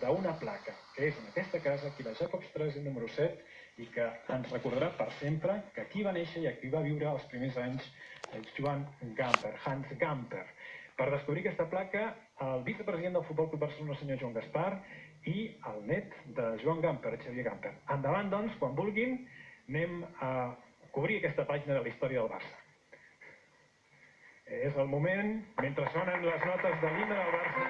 d'una placa, que és en aquesta casa, aquí la Jacobs 3 número 7, i que ens recordarà per sempre que aquí va néixer i aquí va viure els primers anys Joan Gamper, Hans Gamper. Per descobrir aquesta placa, el vicepresident del Futbol Club Barcelona, el senyor Joan Gaspar, i el net de Joan Gamper, Xavier Gamper. Endavant, doncs, quan vulguin, anem a cobrir aquesta pàgina de la història del Barça. És el moment, mentre sonen les notes de l'himne del Barça.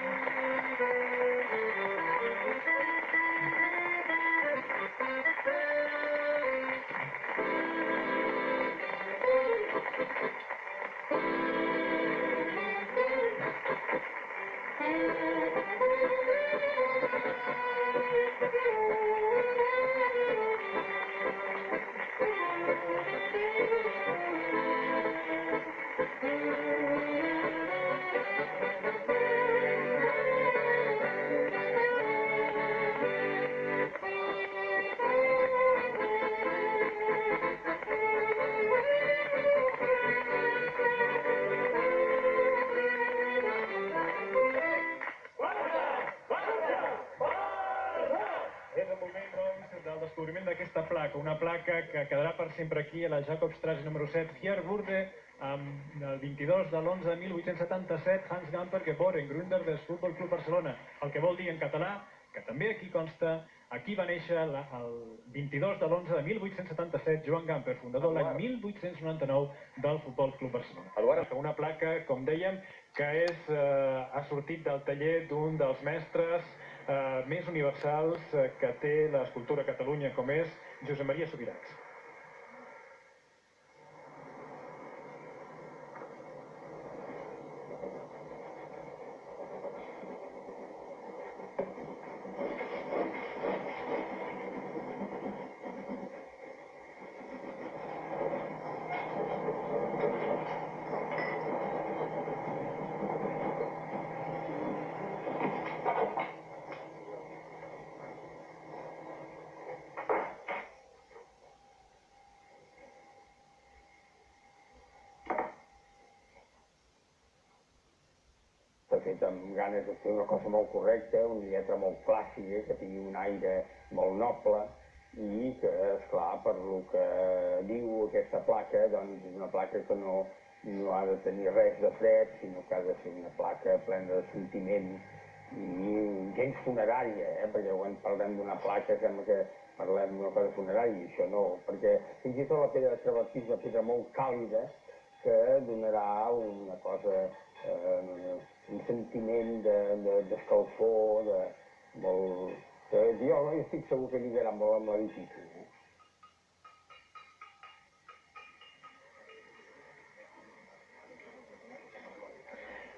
És el moment, doncs, del descobriment d'aquesta placa, una placa que quedarà per sempre aquí a la Jacobs 3 número 7, Hier wurde el 22 de l'11 de 1877 Hans Gamper geboren, Gründer del Futbol Club Barcelona, el que vol dir en català, que també aquí consta, aquí va néixer el 22 de l'11 de 1877 Joan Gamper, fundador l'any 1899 del Futbol Club Barcelona. Una placa, com dèiem, que ha sortit del taller d'un dels mestres més universals que té l'escultura a Catalunya, com és Josep Maria Subirats. Fet amb ganes de fer una cosa molt correcta, una lletra molt clàssica, que tingui un aire molt noble i que, esclar, per lo que diu aquesta placa, doncs és una placa que no ha de tenir res de fred, sinó que ha de ser una placa plena de sentiment i gens funerària, perquè quan parlem d'una placa sembla que parlem d'una cosa funerària, i això no, perquè fins i tot la pedra de travertí és una pedra molt càlida que donarà una cosa, un sentiment d'escalfor, que jo estic segur que lligarà molt amb l'edifici.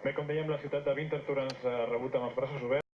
Bé, com dèiem, la ciutat de Winterthur ens ha rebut amb els braços oberts.